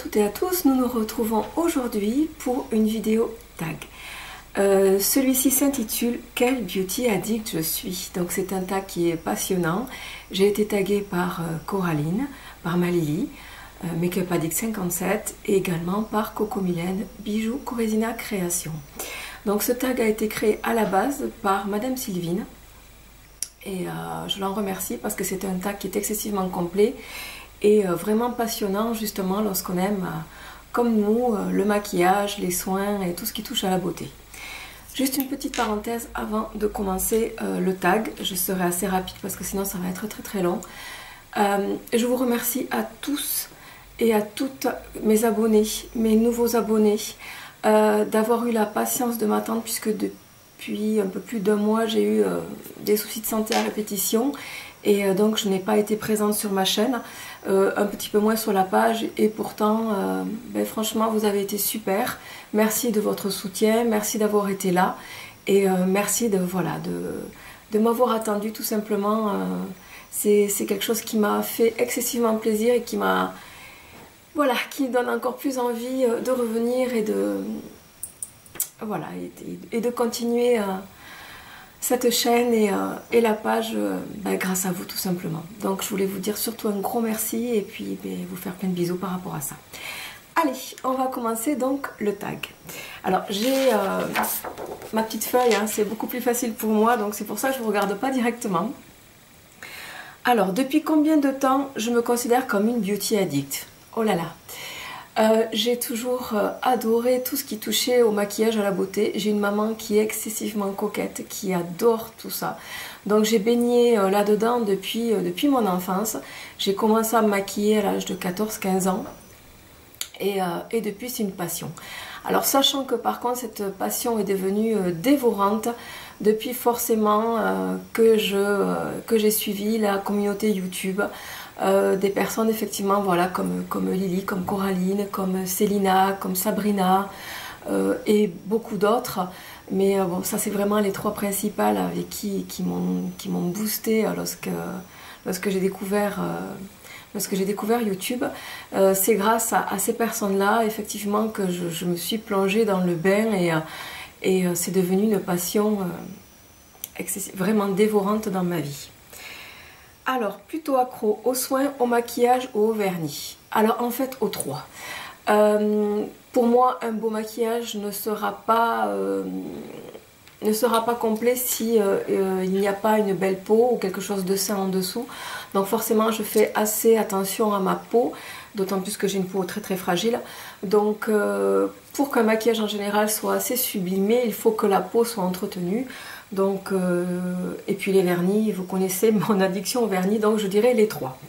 toutes et à tous, nous nous retrouvons aujourd'hui pour une vidéo tag. Celui-ci s'intitule Quel beauty addict je suis. Donc c'est un tag qui est passionnant. J'ai été taguée par Coraline, par Malili, Makeup Addict 57 et également par Coco Mylène, Bijoux Coresina Création. Donc ce tag a été créé à la base par Madame Sylvine et je l'en remercie parce que c'est un tag qui est excessivement complet et vraiment passionnant justement lorsqu'on aime, comme nous, le maquillage, les soins et tout ce qui touche à la beauté. Juste une petite parenthèse avant de commencer le tag, je serai assez rapide parce que sinon ça va être très long. Je vous remercie à tous et à toutes mes abonnés, mes nouveaux abonnés, d'avoir eu la patience de m'attendre puisque depuis un peu plus d'un mois j'ai eu des soucis de santé à répétition et donc je n'ai pas été présente sur ma chaîne, un petit peu moins sur la page et pourtant franchement vous avez été super. Merci de votre soutien, merci d'avoir été là et merci de m'avoir attendu tout simplement. C'est quelque chose qui m'a fait excessivement plaisir et qui m'a qui donne encore plus envie de revenir et de et de continuer cette chaîne et la page grâce à vous tout simplement. Donc je voulais vous dire surtout un gros merci et puis vous faire plein de bisous par rapport à ça. Allez, on va commencer donc le tag. Alors j'ai ma petite feuille, hein, c'est beaucoup plus facile pour moi donc c'est pour ça que je ne vous regarde pas directement. Alors depuis combien de temps je me considère comme une beauty addict? Oh là là, j'ai toujours adoré tout ce qui touchait au maquillage, à la beauté. J'ai une maman qui est excessivement coquette, qui adore tout ça. Donc j'ai baigné là-dedans depuis mon enfance. J'ai commencé à me maquiller à l'âge de 14-15 ans. Et depuis c'est une passion. Alors sachant que par contre cette passion est devenue dévorante depuis forcément que j'ai suivi la communauté YouTube. Des personnes effectivement comme Lily, comme Coraline, comme Célina, comme Sabrina et beaucoup d'autres. Mais bon, ça c'est vraiment les trois principales avec qui m'ont boosté lorsque j'ai découvert YouTube. C'est grâce à ces personnes-là effectivement que je me suis plongée dans le bain et c'est devenu une passion vraiment dévorante dans ma vie. Alors, plutôt accro aux soins, au maquillage ou au vernis? Alors, en fait, aux trois. Pour moi, un beau maquillage ne sera pas complet si il n'y a pas une belle peau ou quelque chose de sain en dessous. Donc forcément, je fais assez attention à ma peau, d'autant plus que j'ai une peau très fragile. Donc, pour qu'un maquillage en général soit assez sublimé, il faut que la peau soit entretenue. Donc, et puis les vernis, vous connaissez mon addiction au vernis, donc je dirais les trois.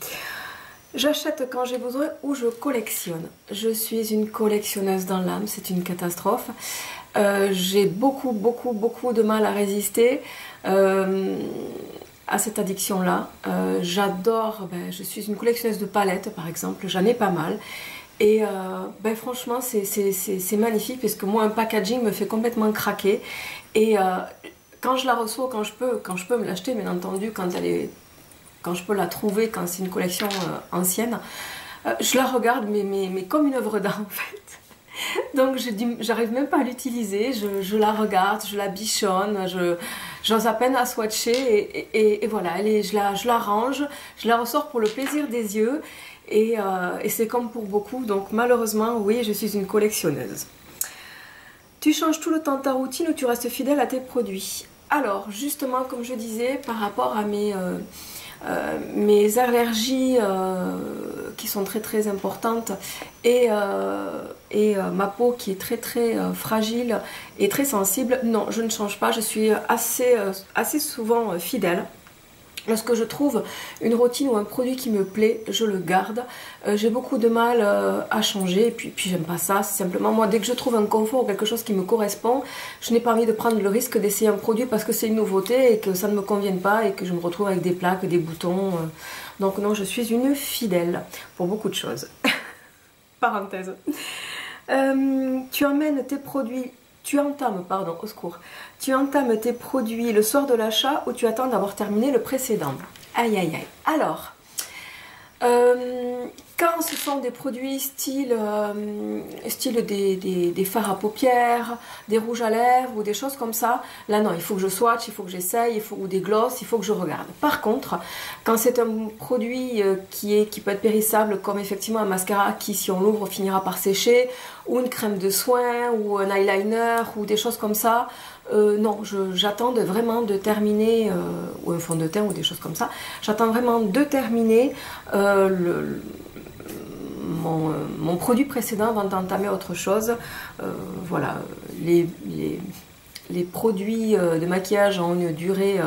J'achète quand j'ai besoin ou je collectionne. Je suis une collectionneuse dans l'âme, c'est une catastrophe. J'ai beaucoup de mal à résister à cette addiction-là. J'adore, je suis une collectionneuse de palettes par exemple, j'en ai pas mal. Et franchement c'est magnifique parce que moi un packaging me fait complètement craquer. Et quand je la reçois, quand je peux me l'acheter, bien entendu, quand je peux la trouver, quand c'est une collection ancienne, je la regarde, mais comme une œuvre d'art en fait. Donc j'arrive même pas à l'utiliser, je la regarde, je la bichonne, j'ose à peine à swatcher et voilà, je la range, je la ressors pour le plaisir des yeux et c'est comme pour beaucoup, donc malheureusement, oui, je suis une collectionneuse. Tu changes tout le temps ta routine ou tu restes fidèle à tes produits? Alors, justement, comme je disais, par rapport à mes allergies qui sont très importantes et ma peau qui est très fragile et très sensible, non, je ne change pas, je suis assez souvent fidèle. Lorsque je trouve une routine ou un produit qui me plaît, je le garde. J'ai beaucoup de mal à changer et puis j'aime pas ça. C'est simplement moi, dès que je trouve un confort ou quelque chose qui me correspond, je n'ai pas envie de prendre le risque d'essayer un produit parce que c'est une nouveauté et que ça ne me convienne pas et que je me retrouve avec des plaques, des boutons. Donc non, je suis une fidèle pour beaucoup de choses. Parenthèse. Tu emmènes tes produits... Tu entames tes produits le soir de l'achat ou tu attends d'avoir terminé le précédent? Aïe aïe aïe. Alors, Quand ce sont des produits style des fards à paupières, des rouges à lèvres ou des choses comme ça, là non, il faut que je swatch, il faut que j'essaye, ou des glosses, il faut que je regarde. Par contre, quand c'est un produit qui peut être périssable, comme effectivement un mascara qui, si on l'ouvre, finira par sécher, ou une crème de soin, ou un eyeliner, ou des choses comme ça, non, j'attends vraiment de terminer, ou un fond de teint ou des choses comme ça, j'attends vraiment de terminer mon produit précédent avant d'entamer autre chose. Voilà, les produits de maquillage ont une durée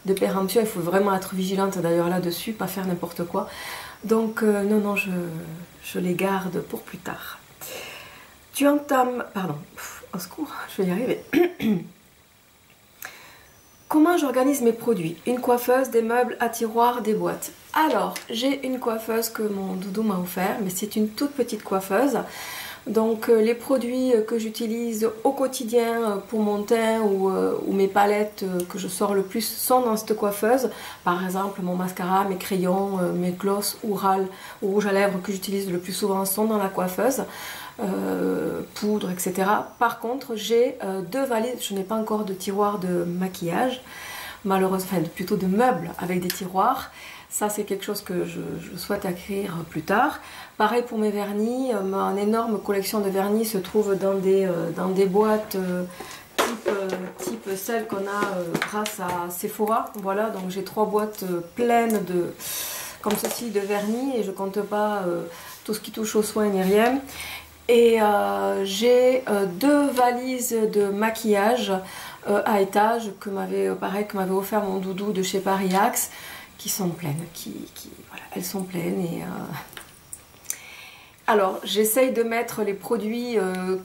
de péremption, il faut vraiment être vigilante d'ailleurs là-dessus, pas faire n'importe quoi. Donc non, je les garde pour plus tard. Tu entames, pardon, au secours, je vais y arriver. Comment j'organise mes produits? Une coiffeuse, des meubles à tiroirs, des boîtes. Alors, j'ai une coiffeuse que mon doudou m'a offert, mais c'est une toute petite coiffeuse. Donc les produits que j'utilise au quotidien pour mon teint ou mes palettes que je sors le plus sont dans cette coiffeuse. Par exemple, mon mascara, mes crayons, mes glosses ou rouge à lèvres que j'utilise le plus souvent sont dans la coiffeuse. Poudre, etc. Par contre, j'ai 2 valises, je n'ai pas encore de tiroir de maquillage, malheureusement, enfin plutôt de meubles avec des tiroirs. Ça, c'est quelque chose que je souhaite acquérir plus tard. Pareil pour mes vernis, mon énorme collection de vernis se trouve dans des boîtes type celle qu'on a grâce à Sephora. Voilà, donc j'ai 3 boîtes pleines comme ceci de vernis et je compte pas tout ce qui touche aux soins ni rien. Et j'ai 2 valises de maquillage à étage que m'avait offert mon doudou de chez Paris Axe, qui sont pleines, voilà, elles sont pleines. Et alors j'essaye de mettre les produits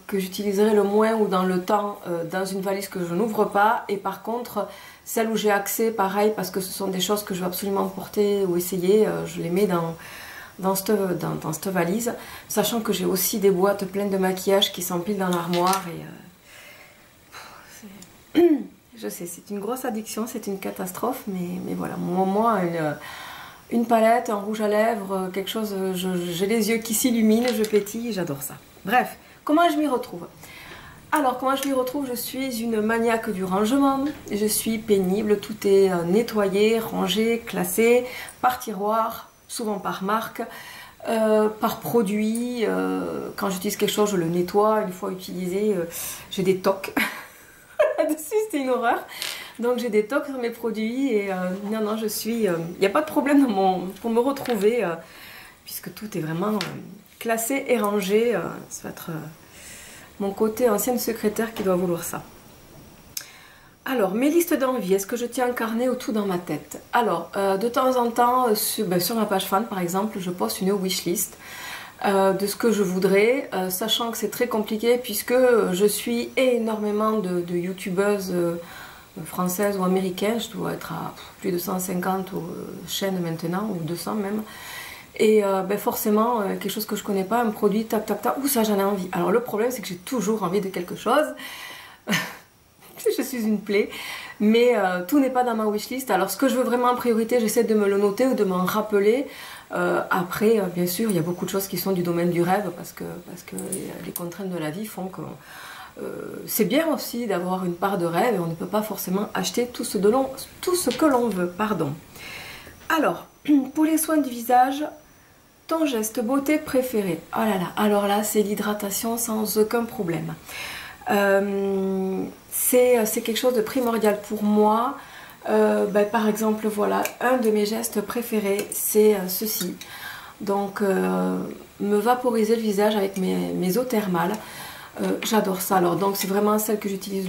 que j'utiliserai le moins ou dans le temps dans une valise que je n'ouvre pas, et par contre celles où j'ai accès, pareil, parce que ce sont des choses que je veux absolument porter ou essayer, je les mets dans cette valise, sachant que j'ai aussi des boîtes pleines de maquillage qui s'empilent dans l'armoire et je sais, c'est une grosse addiction, c'est une catastrophe, mais voilà, moi une palette, un rouge à lèvres, quelque chose, j'ai les yeux qui s'illuminent, je pétille, j'adore ça. Bref, comment je m'y retrouve? Alors, comment je m'y retrouve? Je suis une maniaque du rangement, je suis pénible, tout est nettoyé, rangé, classé, par tiroir, souvent par marque, par produit. Quand j'utilise quelque chose, je le nettoie. Une fois utilisé, j'ai des tocs. Là-dessus, c'est une horreur. Donc j'ai des tocs sur mes produits et non, je suis... Il n'y a pas de problème pour me retrouver, puisque tout est vraiment classé et rangé. Ça va être mon côté ancienne secrétaire qui doit vouloir ça. Alors, mes listes d'envie, est-ce que je tiens un carnet ou tout dans ma tête? Alors, de temps en temps, sur ma page fan par exemple, je poste une wishlist de ce que je voudrais, sachant que c'est très compliqué puisque je suis énormément de youtubeuses françaises ou américaines. Je dois être à plus de 150 chaînes maintenant, ou 200 même. Et forcément, quelque chose que je connais pas, un produit, tac tac tac, ou ça j'en ai envie. Alors le problème c'est que j'ai toujours envie de quelque chose. Je suis une plaie, mais tout n'est pas dans ma wishlist. Alors ce que je veux vraiment en priorité, j'essaie de me le noter ou de m'en rappeler. Après, bien sûr, il y a beaucoup de choses qui sont du domaine du rêve parce que les contraintes de la vie font que c'est bien aussi d'avoir une part de rêve et on ne peut pas forcément acheter tout ce que l'on veut. Pardon. Alors, pour les soins du visage, ton geste beauté préféré. Oh là là, alors là, c'est l'hydratation sans aucun problème. C'est quelque chose de primordial pour moi. Par exemple, voilà, un de mes gestes préférés, c'est ceci. Donc, me vaporiser le visage avec mes eaux thermales. J'adore ça. Alors, donc, c'est vraiment celle que j'utilise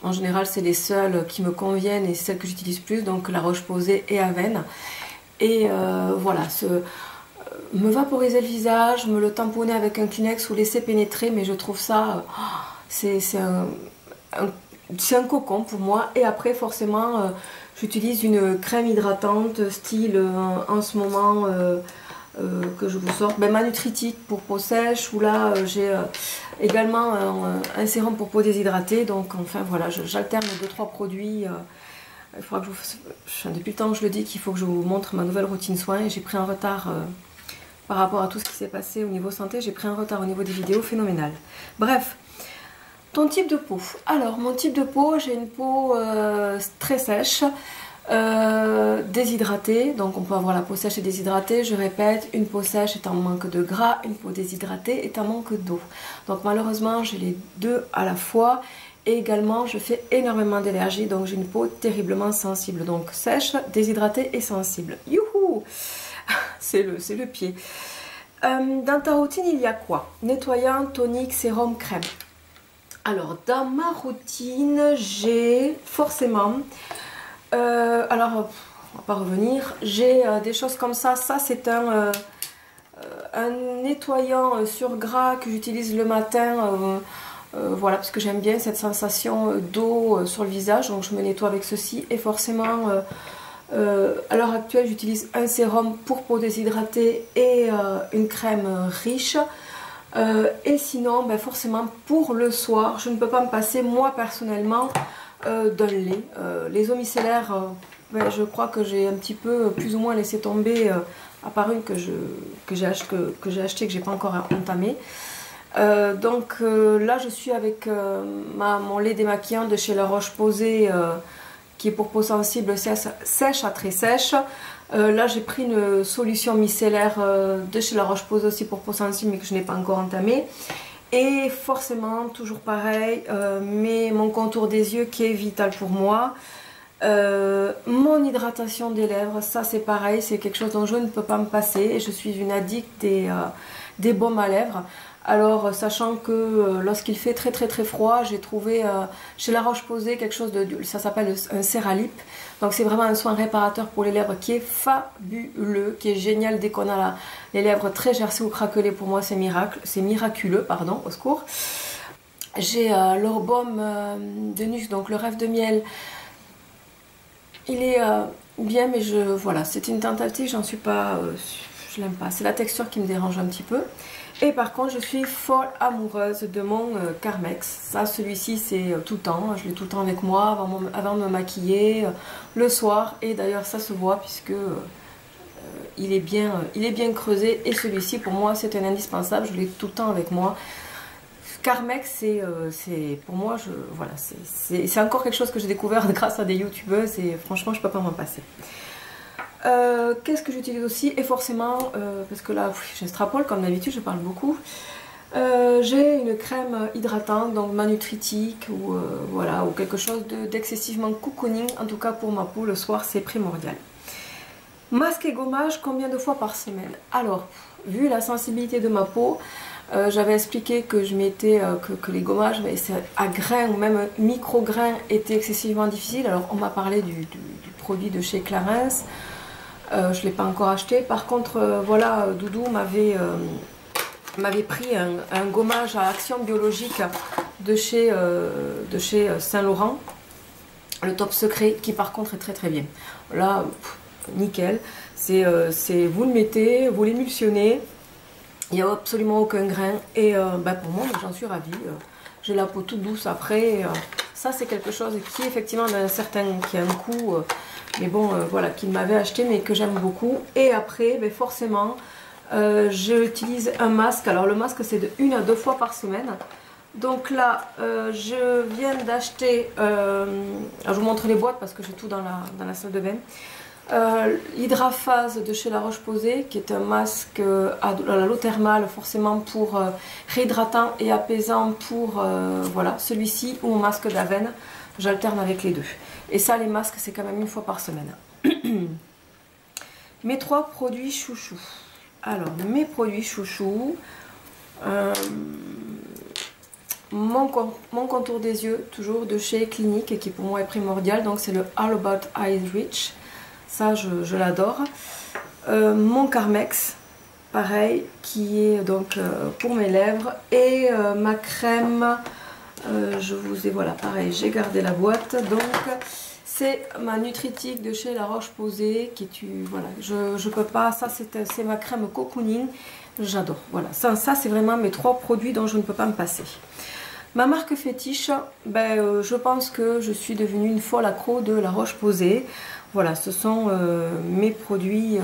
en général, c'est les seules qui me conviennent et celles que j'utilise plus. Donc, la Roche-Posay et Aven. Et voilà, me vaporiser le visage, me le tamponner avec un Kleenex ou laisser pénétrer, mais je trouve ça, c'est un cocon pour moi. Et après forcément j'utilise une crème hydratante style en ce moment que je vous sors, ma Nutritique pour peau sèche, ou là j'ai également un sérum pour peau déshydratée. Donc enfin voilà, j'alterne 2-3 depuis le temps que je le dis qu'il faut que je vous montre ma nouvelle routine soin, et j'ai pris un retard par rapport à tout ce qui s'est passé au niveau santé, j'ai pris un retard au niveau des vidéos phénoménal. Bref, ton type de peau. Alors, mon type de peau, j'ai une peau très sèche, déshydratée. Donc, on peut avoir la peau sèche et déshydratée. Je répète, une peau sèche est en manque de gras, une peau déshydratée est en manque d'eau. Donc, malheureusement, j'ai les deux à la fois. Et également, je fais énormément d'allergies, donc j'ai une peau terriblement sensible. Donc, sèche, déshydratée et sensible. Youhou! C'est le pied. Dans ta routine, il y a quoi? Nettoyant, tonique, sérum, crème. Alors, dans ma routine, j'ai forcément... alors, on va pas revenir. J'ai des choses comme ça. Ça, c'est un nettoyant sur gras que j'utilise le matin. Voilà, parce que j'aime bien cette sensation d'eau sur le visage. Donc, je me nettoie avec ceci. Et forcément... à l'heure actuelle, j'utilise un sérum pour peau déshydratée et une crème riche. Et sinon, ben forcément, pour le soir, je ne peux pas me passer, moi personnellement, d'un lait. Les eaux micellaires, ben, je crois que j'ai un petit peu plus ou moins laissé tomber, à part une que j'ai achetée, que j'ai pas encore entamée. Donc là, je suis avec mon lait démaquillant de chez La Roche-Posay, qui est pour peau sensible, sèche à très sèche. Là, j'ai pris une solution micellaire de chez La Roche-Posay aussi pour peau sensible, mais que je n'ai pas encore entamée. Et forcément, toujours pareil, mon contour des yeux qui est vital pour moi. Mon hydratation des lèvres, ça c'est pareil, c'est quelque chose dont je ne peux pas me passer. Et je suis une addict des baumes à lèvres. Alors, sachant que lorsqu'il fait très froid, j'ai trouvé chez La Roche-Posay quelque chose ça s'appelle un Céralip. Donc c'est vraiment un soin réparateur pour les lèvres qui est fabuleux, qui est génial dès qu'on a les lèvres très gercées ou craquelées. Pour moi, c'est miraculeux, pardon, au secours. J'ai leur baume de nuque, donc le rêve de miel. Il est bien, mais voilà, c'est une tentative, j'en suis pas, je l'aime pas. C'est la texture qui me dérange un petit peu. Et par contre, je suis folle amoureuse de mon Carmex. Ça, celui-ci, c'est tout le temps. Je l'ai tout le temps avec moi avant de me maquiller, le soir. Et d'ailleurs, ça se voit puisque il est bien creusé. Et celui-ci, pour moi, c'est un indispensable. Je l'ai tout le temps avec moi. Carmex, c'est pour moi, voilà, c'est encore quelque chose que j'ai découvert grâce à des youtubeuses. Et franchement, je peux pas m'en passer. Qu'est-ce que j'utilise aussi? Et forcément, parce que là j'extrapole comme d'habitude, je parle beaucoup. J'ai une crème hydratante, donc manutritique ou voilà, ou quelque chose d'excessivement cocooning. En tout cas pour ma peau, le soir c'est primordial. Masque et gommage, combien de fois par semaine? Alors, vu la sensibilité de ma peau, j'avais expliqué que je mettais que les gommages à grains ou même micro-grains étaient excessivement difficiles. Alors on m'a parlé du produit de chez Clarins. Je ne l'ai pas encore acheté. Par contre, voilà, Doudou m'avait pris un gommage à action biologique de chez Saint-Laurent, le Top Secret, qui par contre est très bien. Là, nickel. Vous le mettez, vous l'émulsionnez, il n'y a absolument aucun grain. Et pour moi, j'en suis ravie. J'ai la peau toute douce après. Ça, c'est quelque chose qui effectivement qui a un coût. Mais bon, voilà, qu'il m'avait acheté, mais que j'aime beaucoup. Et après, forcément, j'utilise un masque. Alors, le masque, c'est de 1 à 2 fois par semaine. Donc là, je viens d'acheter... je vous montre les boîtes parce que j'ai tout dans la salle de bain. Hydraphase de chez La Roche-Posay, qui est un masque à l'eau thermale, forcément pour réhydratant et apaisant pour voilà, celui-ci ou mon masque d'Aven. J'alterne avec les deux. Et ça, les masques, c'est quand même 1 fois par semaine. Mes 3 produits chouchous. Alors, mes produits chouchous. Mon contour des yeux, toujours de chez Clinique, qui pour moi est primordial. Donc, c'est le All About Eyes Rich. Ça, je l'adore. Mon Carmex, pareil, qui est donc pour mes lèvres. Et ma crème... je vous ai, voilà, pareil, j'ai gardé la boîte. Donc, c'est ma Nutritique de chez La Roche-Posay. Voilà, je peux pas, ça c'est ma crème cocooning. J'adore, voilà. Ça c'est vraiment mes 3 produits dont je ne peux pas me passer. Ma marque fétiche, je pense que je suis devenue une folle accro de La Roche-Posay. Voilà, ce sont mes produits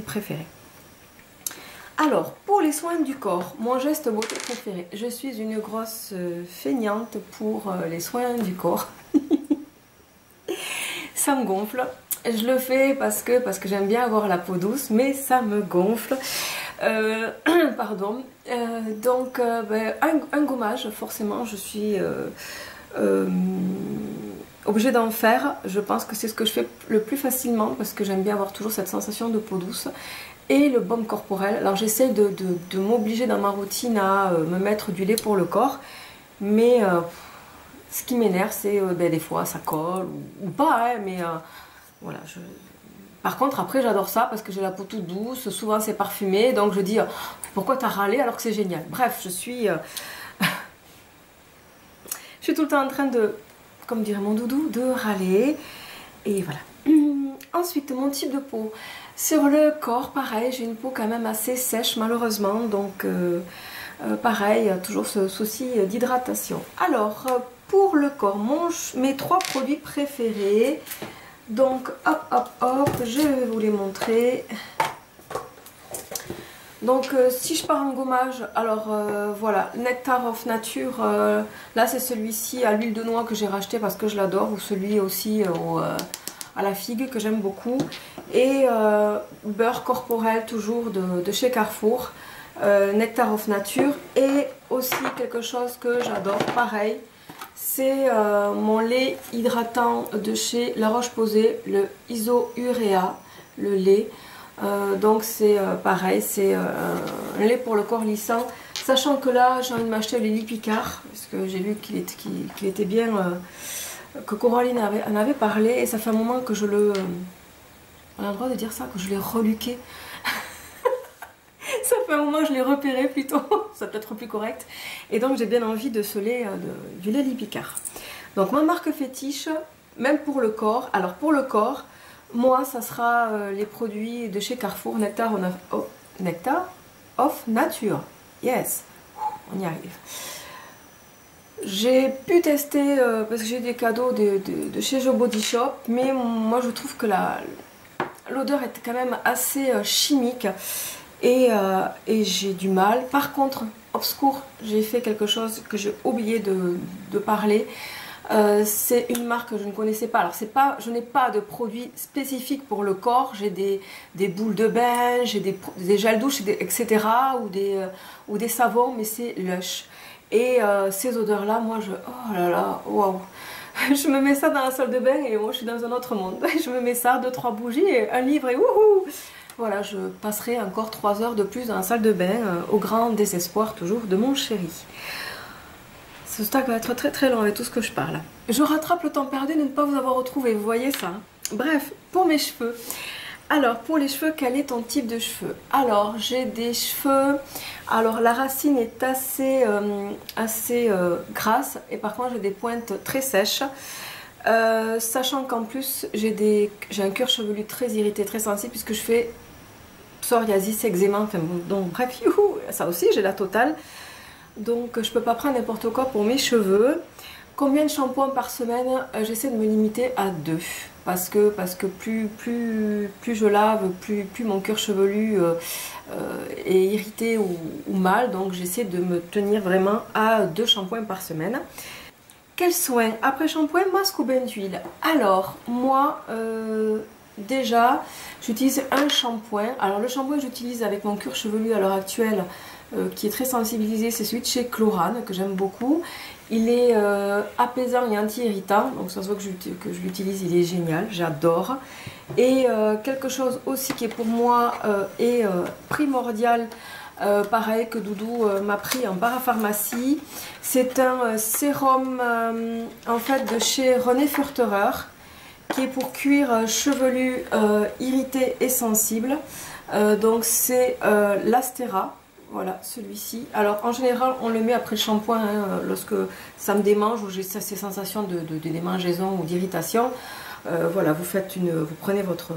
préférés. Alors, pour les soins du corps, mon geste beauté préféré. Je suis une grosse feignante pour les soins du corps. Ça me gonfle. Je le fais parce que j'aime bien avoir la peau douce, mais ça me gonfle. Pardon. Donc, un gommage, forcément, je suis obligée d'en faire. Je pense que c'est ce que je fais le plus facilement parce que j'aime bien avoir toujours cette sensation de peau douce. Et le baume corporel. Alors, j'essaie de m'obliger dans ma routine à me mettre du lait pour le corps, mais ce qui m'énerve, c'est des fois ça colle ou pas, hein, mais voilà. Par contre, après, j'adore ça parce que j'ai la peau toute douce, souvent c'est parfumé, donc je dis pourquoi t'as râlé alors que c'est génial. Bref, je suis tout le temps en train de, comme dirait mon doudou, de râler, et voilà. Ensuite, mon type de peau. Sur le corps, pareil, j'ai une peau quand même assez sèche malheureusement, donc pareil, toujours ce souci d'hydratation. Alors, pour le corps, mes 3 produits préférés. Donc, hop, hop, hop, je vais vous les montrer. Donc, si je pars en gommage, alors voilà, Nectar of Nature, là c'est celui-ci à l'huile de noix que j'ai racheté parce que je l'adore, ou celui aussi à la figue que j'aime beaucoup. Et beurre corporel, toujours de chez Carrefour, Nectar of Nature. Et aussi quelque chose que j'adore, pareil. C'est mon lait hydratant de chez La Roche-Posay, le Iso-Urea, le lait. Donc c'est pareil, c'est un lait pour le corps lissant. Sachant que là, j'ai envie de m'acheter le Lily Picard, parce que j'ai vu qu'il était bien, que Coraline en avait parlé. Et ça fait un moment que je le... on a le droit de dire ça, que je l'ai reluqué. Ça fait un moment que je l'ai repéré plutôt, ça peut être plus correct. Et donc j'ai bien envie de ce lait, du lait Picard. Donc ma marque fétiche, même pour le corps. Alors pour le corps, moi ça sera les produits de chez Carrefour, Nectar of Nature. Yes, on y arrive. J'ai pu tester, parce que j'ai des cadeaux de chez Jo Body Shop, mais moi je trouve que l'odeur est quand même assez chimique. Et j'ai du mal. Par contre, Obscure, j'ai fait quelque chose que j'ai oublié de parler. C'est une marque que je ne connaissais pas. Alors je n'ai pas de produits spécifiques pour le corps. J'ai des boules de bain, j'ai des gels douche, etc. ou des savons, mais c'est Lush. Et ces odeurs-là, moi, oh là là, waouh! Je me mets ça dans la salle de bain et moi, je suis dans un autre monde. Je me mets ça, 2-3 bougies et un livre et wouhou! Voilà, je passerai encore 3 heures de plus dans la salle de bain, au grand désespoir toujours de mon chéri. Ce stack va être très très long avec tout ce que je parle. Je rattrape le temps perdu de ne pas vous avoir retrouvé, vous voyez ça? Bref, pour mes cheveux. Alors, pour les cheveux, quel est ton type de cheveux? Alors, j'ai des cheveux... Alors, la racine est assez grasse, et par contre, j'ai des pointes très sèches. Sachant qu'en plus, j'ai un cuir chevelu très irrité, très sensible, puisque je fais psoriasis, eczéma, enfin bon, donc bref, youhou, ça aussi j'ai la totale. Donc je peux pas prendre n'importe quoi pour mes cheveux. Combien de shampoings par semaine? J'essaie de me limiter à 2. Parce que plus je lave, plus mon cuir chevelu est irrité ou mal. Donc j'essaie de me tenir vraiment à 2 shampoings par semaine. Quels soins? Après shampoing, masque ou bain d'huile? Alors, moi, déjà, j'utilise un shampoing. Alors, le shampoing que j'utilise avec mon cuir chevelu à l'heure actuelle, qui est très sensibilisé, c'est celui de chez Chlorane, que j'aime beaucoup. Il est apaisant et anti-irritant, donc ça se voit que je l'utilise, il est génial, j'adore. Et quelque chose aussi qui est pour moi primordial, pareil que Doudou m'a pris en parapharmacie, c'est un sérum en fait de chez René Furterer, qui est pour cuir chevelu irrité et sensible. Donc c'est l'Astera. Voilà, celui-ci. Alors, en général, on le met après le shampoing, hein, lorsque ça me démange ou j'ai ces sensations de démangeaison ou d'irritation. Voilà, vous prenez votre...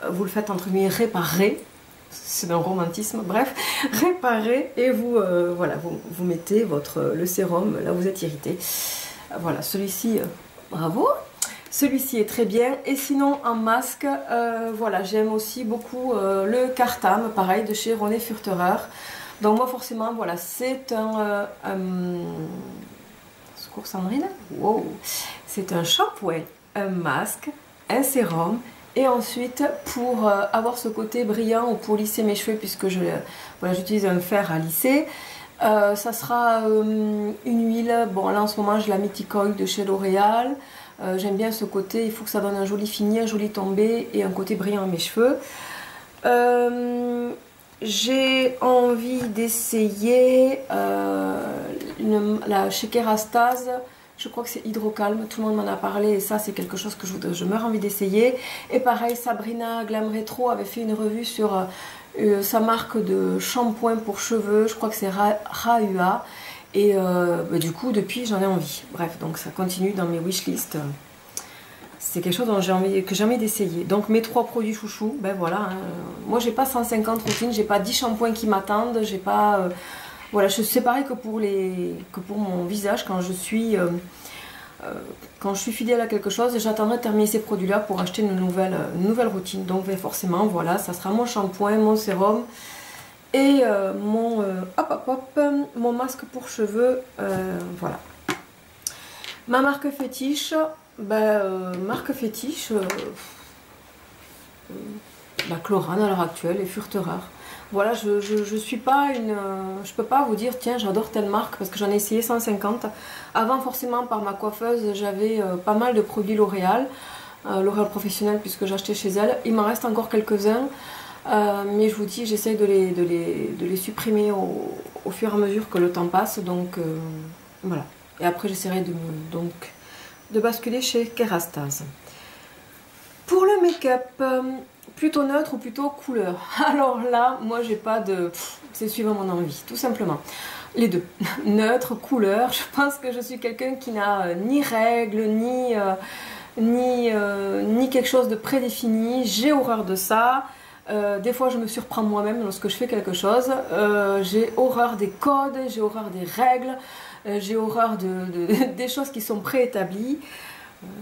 vous le faites entre guillemets réparer. C'est un romantisme, bref. Réparer et voilà, vous mettez le sérum, là vous êtes irrité. Voilà, celui-ci, bravo. Celui-ci est très bien. Et sinon, en masque, voilà, j'aime aussi beaucoup le Cartam, pareil, de chez René Furterer. Donc moi, forcément, voilà, c'est secours Sandrine, wow. C'est un shampoing, un masque, un sérum. Et ensuite, pour avoir ce côté brillant ou pour lisser mes cheveux, puisque voilà, j'utilise un fer à lisser, ça sera une huile. Bon, là en ce moment, j'ai la Mythic Oil de chez L'Oréal. J'aime bien ce côté, il faut que ça donne un joli fini, un joli tombé et un côté brillant à mes cheveux. J'ai envie d'essayer chez Kerastase, je crois que c'est Hydrocalme, tout le monde m'en a parlé et ça c'est quelque chose que je meurs envie d'essayer. Et pareil, Sabrina Glam Retro avait fait une revue sur sa marque de shampoing pour cheveux, je crois que c'est Rahua. Et du coup, depuis, j'en ai envie. Bref, donc ça continue dans mes wishlists. C'est quelque chose que j'ai envie d'essayer. Donc mes 3 produits chouchous, ben voilà. Hein. Moi, j'ai pas 150 routines, j'ai pas 10 shampoings qui m'attendent, j'ai pas... voilà, c'est pareil que pour mon visage, quand je suis fidèle à quelque chose, j'attendrai de terminer ces produits-là pour acheter une nouvelle routine. Donc ben, forcément, voilà, ça sera mon shampoing, mon sérum... Et mon masque pour cheveux, voilà. Ma marque fétiche, marque fétiche, la Chlorane à l'heure actuelle et Furterer. Voilà, je suis pas je peux pas vous dire tiens j'adore telle marque parce que j'en ai essayé 150. Avant forcément par ma coiffeuse j'avais pas mal de produits L'Oréal, L'Oréal professionnel puisque j'achetais chez elle. Il m'en reste encore quelques-uns. Mais je vous dis, j'essaye de les supprimer au fur et à mesure que le temps passe. Donc voilà. Et après, j'essaierai de basculer chez Kerastase. Pour le make-up, plutôt neutre ou plutôt couleur? Alors là, moi, j'ai pas de... C'est suivant mon envie, tout simplement. Les deux. Neutre, couleur. Je pense que je suis quelqu'un qui n'a ni règles, ni quelque chose de prédéfini. J'ai horreur de ça. Des fois je me surprends moi-même lorsque je fais quelque chose. J'ai horreur des codes, j'ai horreur des règles, j'ai horreur des choses qui sont préétablies.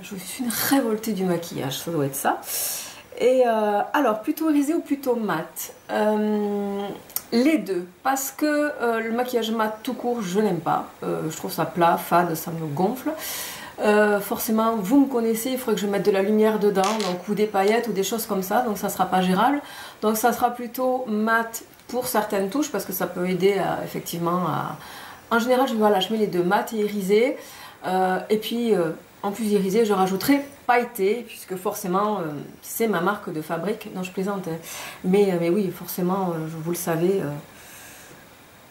Je suis une révoltée du maquillage, ça doit être ça. Et alors, plutôt irisé ou plutôt mat? Les deux, parce que le maquillage mat tout court, je n'aime pas. Je trouve ça plat, fade, ça me gonfle. Forcément, vous me connaissez, il faudrait que je mette de la lumière dedans, donc, ou des paillettes ou des choses comme ça, donc ça sera pas gérable. Donc ça sera plutôt mat pour certaines touches, parce que ça peut aider effectivement à... En général, voilà, je mets les deux, mat et irisé. Et puis, en plus irisé, je rajouterai pailleté, puisque forcément, c'est ma marque de fabrique. Non, je plaisante. Hein. Mais oui, forcément, vous le savez,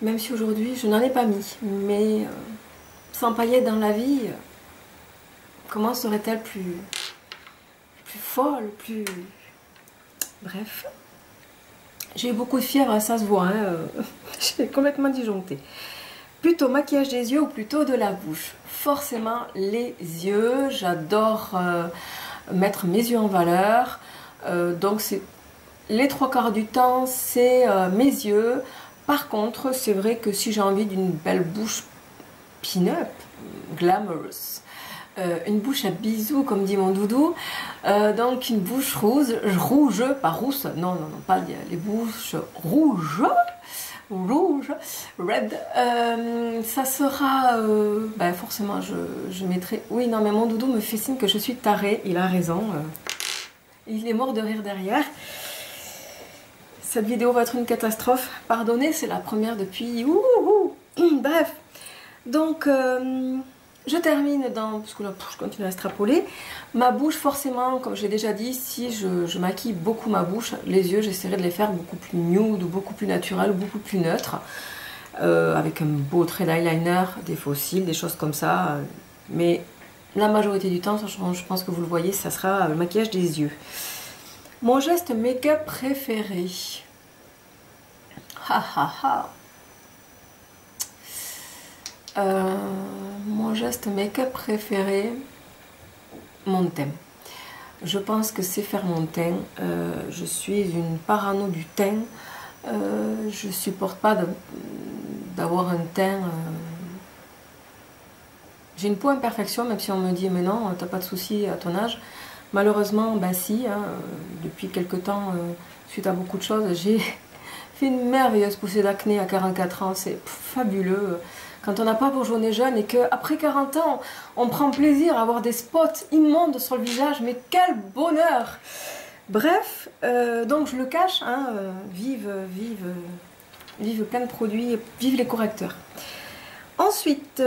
même si aujourd'hui, je n'en ai pas mis. Mais sans paillettes dans la vie... Comment serait-elle plus folle, plus... Bref. J'ai eu beaucoup de fièvre, ça se voit. Hein. J'ai complètement disjoncté. Plutôt maquillage des yeux ou plutôt de la bouche? Forcément les yeux. J'adore mettre mes yeux en valeur. Donc c'est les 3/4 du temps, c'est mes yeux. Par contre, c'est vrai que si j'ai envie d'une belle bouche pin-up, glamorous, une bouche à bisous comme dit mon doudou, donc une bouche rouge, pas rousse, non, pas les bouches rouges, red, ça sera, forcément je mettrai, oui non mais mon doudou me fait signe que je suis tarée, il a raison, il est mort de rire derrière. Cette vidéo va être une catastrophe, pardonnez, c'est la première depuis, bref, donc... je termine parce que là, je continue à extrapoler. Ma bouche, forcément, comme j'ai déjà dit, si je maquille beaucoup ma bouche, les yeux, j'essaierai de les faire beaucoup plus nude, beaucoup plus naturel, beaucoup plus neutre. Avec un beau trait d'eyeliner, des faux cils, des choses comme ça. Mais la majorité du temps, je pense que vous le voyez, ça sera le maquillage des yeux. Mon geste make-up préféré. Mon geste make-up préféré, mon teint. Je pense que c'est faire mon teint. Je suis une parano du teint. Je supporte pas d'avoir un teint J'ai une peau imperfection, même si on me dit mais non, t'as pas de soucis à ton âge. Malheureusement, bah si, hein, depuis quelques temps, suite à beaucoup de choses, j'ai fait une merveilleuse poussée d'acné à 44 ans, c'est fabuleux. Quand on n'a pas bourgeonné jeune et qu'après 40 ans, on prend plaisir à avoir des spots immondes sur le visage, mais quel bonheur! Bref, donc je le cache, hein, vive plein de produits, vive les correcteurs. Ensuite,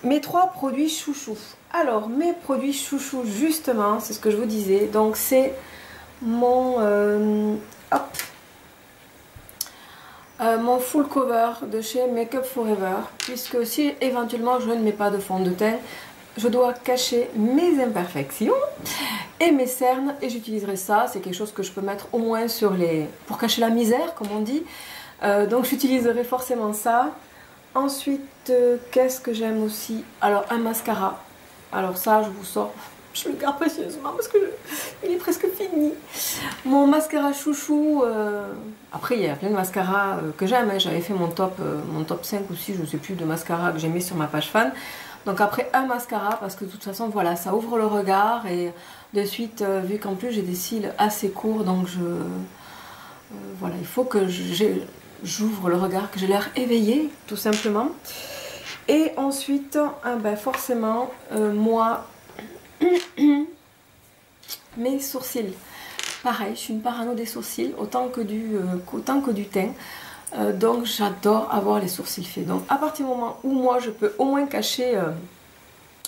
mes 3 produits chouchous. Alors, mes produits chouchous, justement, c'est ce que je vous disais. Donc, c'est mon, mon full cover de chez Make Up For Ever. Puisque si éventuellement je ne mets pas de fond de teint, je dois cacher mes imperfections et mes cernes. Et j'utiliserai ça. C'est quelque chose que je peux mettre au moins sur les... pour cacher la misère, comme on dit. Donc, j'utiliserai forcément ça. Ensuite, qu'est-ce que j'aime aussi? Alors, un mascara. Alors ça, je vous sors, je le garde précieusement parce que il est presque fini. Mon mascara chouchou, après il y a plein de mascaras que j'aime, hein. J'avais fait mon top 5 ou 6, je ne sais plus, de mascara que j'ai mis sur ma page fan. Donc après un mascara, parce que de toute façon, voilà, ça ouvre le regard. Et de suite, vu qu'en plus j'ai des cils assez courts, donc voilà, il faut que j'ouvre le regard, que j'ai l'air éveillée, tout simplement. Et ensuite, ben forcément, moi, mes sourcils. Pareil, je suis une parano des sourcils, autant que du teint. Donc j'adore avoir les sourcils faits. Donc à partir du moment où moi je peux au moins cacher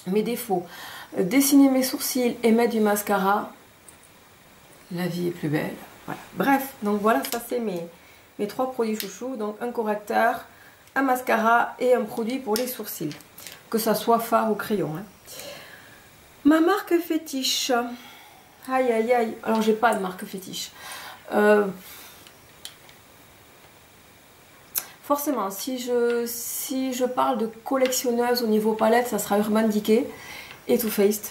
mes défauts, dessiner mes sourcils et mettre du mascara, la vie est plus belle. Voilà. Bref, donc voilà, ça c'est mes 3 produits chouchous. Donc un correcteur, un mascara et un produit pour les sourcils, que ça soit fard ou crayon, hein. Ma marque fétiche, aïe aïe aïe, alors j'ai pas de marque fétiche. Forcément, si je parle de collectionneuse au niveau palette, ça sera Urban Decay et Too Faced,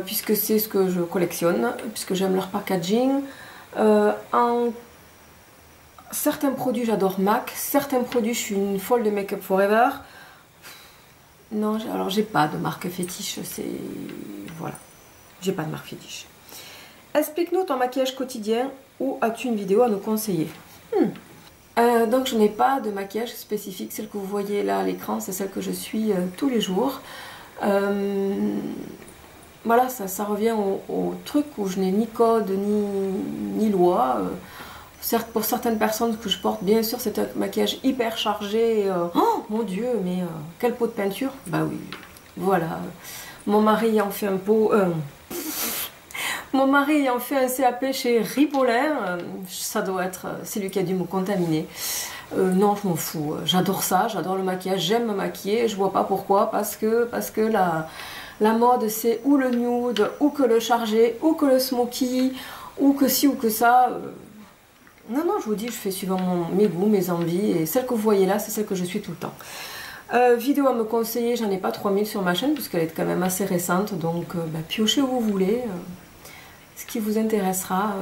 puisque c'est ce que je collectionne, puisque j'aime leur packaging. En certains produits, j'adore MAC. Certains produits, je suis une folle de Make Up For Ever. Non, alors j'ai pas de marque fétiche. C'est... Voilà. J'ai pas de marque fétiche. Explique-nous ton maquillage quotidien ou as-tu une vidéo à nous conseiller? Donc je n'ai pas de maquillage spécifique. Celle que vous voyez là à l'écran, c'est celle que je suis tous les jours. Voilà, ça revient au truc où je n'ai ni code ni loi. Certes, pour certaines personnes que je porte, bien sûr, c'est un maquillage hyper chargé. Oh mon Dieu, mais quelle peau de peinture! Bah oui, voilà. Mon mari en fait un pot. Mon mari en fait un CAP chez Ripollin. Ça doit être. C'est lui qui a dû me contaminer. Non, je m'en fous. J'adore ça, j'adore le maquillage, j'aime me maquiller. Je vois pas pourquoi, parce que la mode, c'est ou le nude, ou que le chargé, ou que le smoky, ou que ci ou que ça. Non, non, je vous dis, je fais suivant mes goûts, mes envies. Et celle que vous voyez là, c'est celle que je suis tout le temps. Vidéo à me conseiller, j'en ai pas 3000 sur ma chaîne, puisqu'elle est quand même assez récente. Donc, bah, piochez où vous voulez. Ce qui vous intéressera,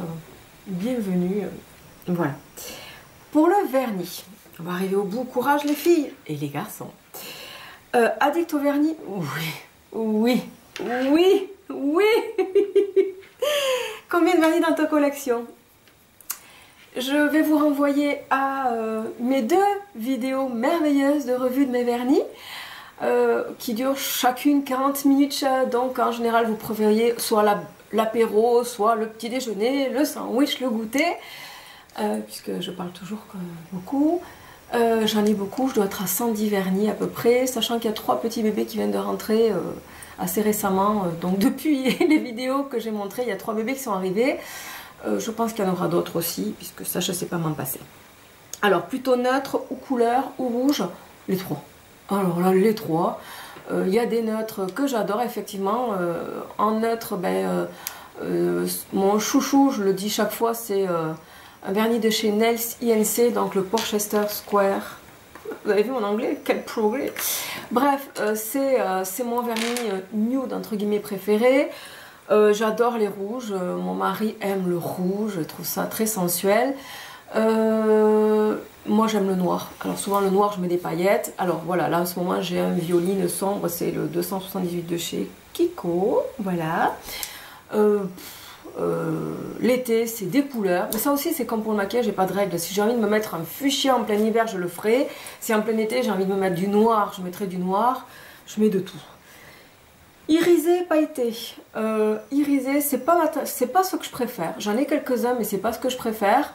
bienvenue. Voilà. Pour le vernis, on va arriver au bout. Courage les filles et les garçons. Addict au vernis? Oui, oui, oui, oui. Combien de vernis dans ta collection? Je vais vous renvoyer à mes 2 vidéos merveilleuses de revue de mes vernis qui durent chacune 40 minutes. Donc en général vous préfériez soit l'apéro, soit le petit déjeuner, le sandwich, le goûter, puisque je parle toujours beaucoup. J'en ai beaucoup, je dois être à 110 vernis à peu près, sachant qu'il y a 3 petits bébés qui viennent de rentrer assez récemment. Donc depuis les vidéos que j'ai montrées, il y a 3 bébés qui sont arrivés. Je pense qu'il y en aura d'autres aussi, puisque ça, je ne sais pas m'en passer. Alors, plutôt neutre ou couleur ou rouge, les 3. Alors là, les 3. Il y a des neutres que j'adore, effectivement. En neutre, ben, mon chouchou, je le dis chaque fois, c'est un vernis de chez Nails INC, donc le Porchester Square. Vous avez vu mon anglais? Quel progrès! Bref, c'est mon vernis nude, entre guillemets, préféré. J'adore les rouges, mon mari aime le rouge, je trouve ça très sensuel. Moi j'aime le noir. Alors souvent le noir je mets des paillettes. Alors voilà, là en ce moment j'ai un violine sombre, c'est le 278 de chez Kiko. Voilà. L'été c'est des couleurs. Mais ça aussi c'est comme pour le maquillage, j'ai pas de règle. Si j'ai envie de me mettre un fuchsia en plein hiver, je le ferai. Si en plein été j'ai envie de me mettre du noir, je mettrai du noir. Je mets de tout. Irisé, pailleté. Irisé, c'est pas ce que je préfère. J'en ai quelques-uns, mais c'est pas ce que je préfère.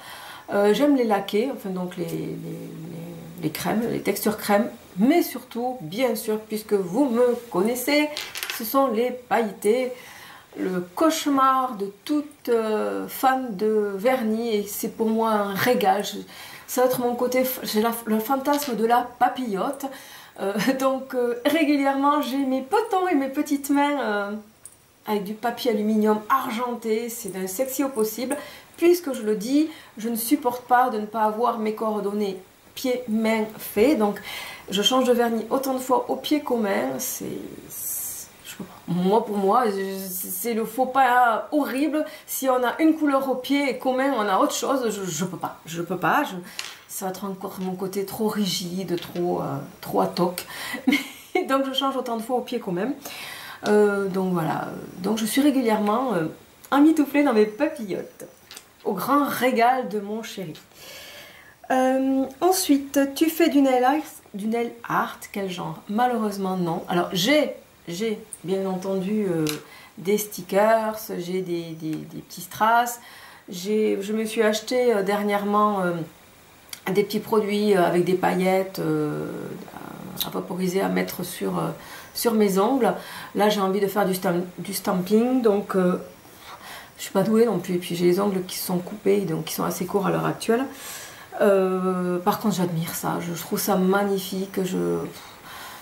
J'aime les laqués, enfin donc les crèmes, les textures crème, mais surtout, bien sûr, puisque vous me connaissez, ce sont les pailletés, le cauchemar de toute fan de vernis, et c'est pour moi un régal. Ça va être mon côté, j'ai le fantasme de la papillote. Donc régulièrement j'ai mes potons et mes petites mains avec du papier aluminium argenté, c'est d'un sexy au possible, puisque je le dis, je ne supporte pas de ne pas avoir mes coordonnées pieds, mains faits, donc je change de vernis autant de fois au pied qu'aux mains, moi pour moi, c'est le faux pas horrible, si on a une couleur au pied et qu'aux mains on a autre chose, je peux pas, ça va être encore mon côté trop rigide, trop à toc. Donc je change autant de fois au pied quand même. Donc voilà, donc je suis régulièrement emmitouflée dans mes papillotes. Au grand régal de mon chéri. Ensuite, tu fais du nail art, quel genre? Malheureusement non. Alors j'ai bien entendu des stickers, j'ai des petits strass. Je me suis acheté dernièrement des petits produits avec des paillettes à vaporiser, à mettre sur mes ongles. Là j'ai envie de faire du stamping, donc je suis pas douée non plus, et puis j'ai les ongles qui sont coupés, donc qui sont assez courts à l'heure actuelle. Par contre j'admire ça, je trouve ça magnifique.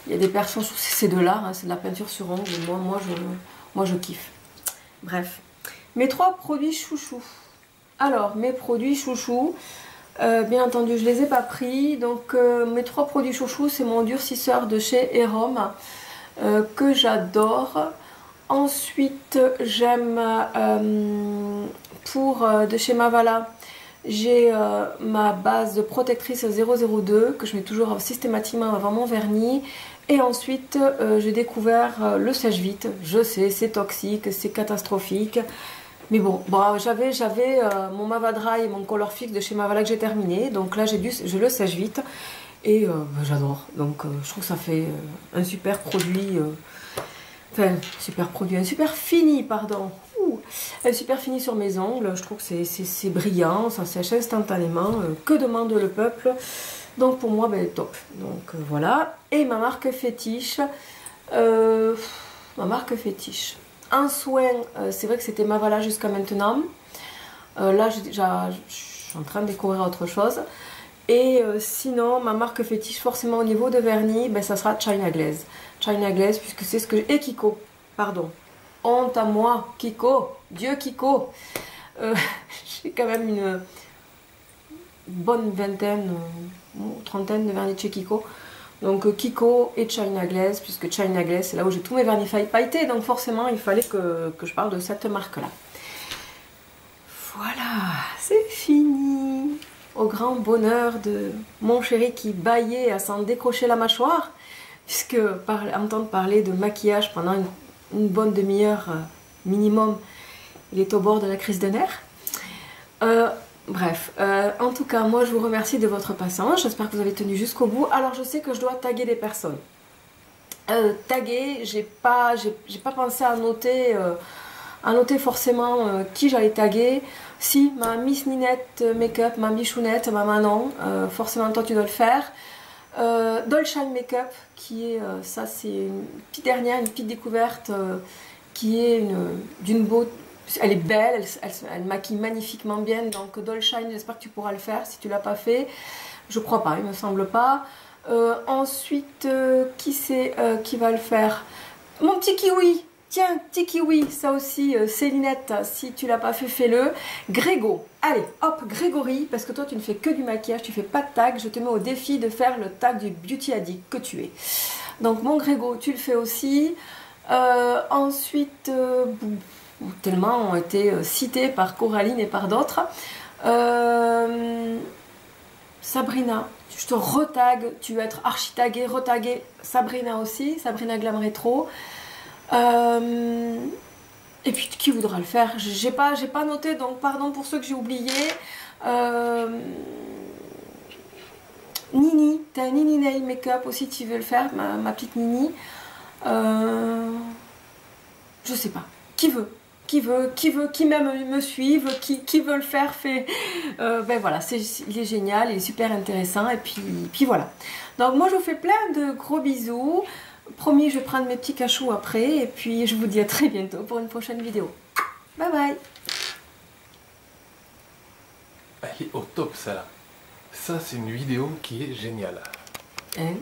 Il y a des personnes, je trouve que c'est de l'art, hein, c'est de la peinture sur ongles, moi je kiffe. Bref, mes 3 produits chouchous. Alors mes produits chouchous, bien entendu je les ai pas pris, donc mes 3 produits chouchous, c'est mon durcisseur de chez Erom que j'adore. Ensuite j'aime de chez Mavala, j'ai ma base de protectrice 002 que je mets toujours systématiquement avant mon vernis. Et ensuite j'ai découvert le sèche-vite. Je sais, c'est toxique, c'est catastrophique. Mais bon, j'avais mon Mavadry et mon Color Fix de chez Mavala que j'ai terminé. Donc là, je le sèche vite. Et j'adore. Donc je trouve que ça fait un super produit. Un super fini, pardon. Un super fini sur mes ongles. Je trouve que c'est brillant, ça sèche instantanément. Que demande le peuple? Donc pour moi, top. Donc voilà. Et ma marque fétiche. Un soin, c'est vrai que c'était Mavala jusqu'à maintenant. Là, je suis en train de découvrir autre chose. Et sinon, ma marque fétiche, forcément au niveau de vernis, ça sera China Glaze. China Glaze, puisque c'est ce que... Et Kiko, pardon. Honte à moi, Kiko. Dieu Kiko. J'ai quand même une bonne vingtaine, trentaine de vernis de chez Kiko. Donc Kiko et China Glaze, puisque China Glaze, c'est là où j'ai tous mes vernis pailletés, donc forcément il fallait que je parle de cette marque-là. Voilà, c'est fini. Au grand bonheur de mon chéri qui bâillait à s'en décrocher la mâchoire, puisque entendre parler de maquillage pendant une bonne demi-heure minimum, il est au bord de la crise de nerfs. Bref, en tout cas, moi je vous remercie de votre patience, j'espère que vous avez tenu jusqu'au bout. Alors je sais que je dois taguer des personnes. Taguer, j'ai pas pensé à noter forcément qui j'allais taguer. Si, ma Miss Ninette Makeup, ma Michounette, ma Manon, forcément toi tu dois le faire. Dolce Makeup, qui est, ça c'est une petite dernière, une petite découverte, qui est d'une beauté. Elle est belle, elle maquille magnifiquement bien, donc Dolce, j'espère que tu pourras le faire si tu l'as pas fait. Je crois pas, il me semble pas. Ensuite, qui c'est qui va le faire? Mon petit kiwi, tiens, petit kiwi, ça aussi, Célinette, si tu l'as pas fait, fais-le. Grégo, allez, hop, Grégory, parce que toi tu ne fais que du maquillage, tu fais pas de tag, je te mets au défi de faire le tag du Beauty Addict que tu es. Donc mon Grégo, tu le fais aussi. Ensuite... tellement ont été cités par Coraline et par d'autres. Sabrina, je te retague, tu vas être archi tagué, retagué. Sabrina aussi, Sabrina Glam Retro. Et puis qui voudra le faire? J'ai pas noté, donc pardon pour ceux que j'ai oubliés. Nini, t'as un Nini Nail Makeup aussi, tu veux le faire, ma petite Nini. Je sais pas. Qui veut? Qui même me suive, qui veut le faire, fait. Ben voilà, il est génial, il est super intéressant. Et puis voilà. Donc moi je vous fais plein de gros bisous. Promis, je vais prendre mes petits cachots après. Et puis je vous dis à très bientôt pour une prochaine vidéo. Bye bye. Elle est au top, ça. Ça, c'est une vidéo qui est géniale. Hein?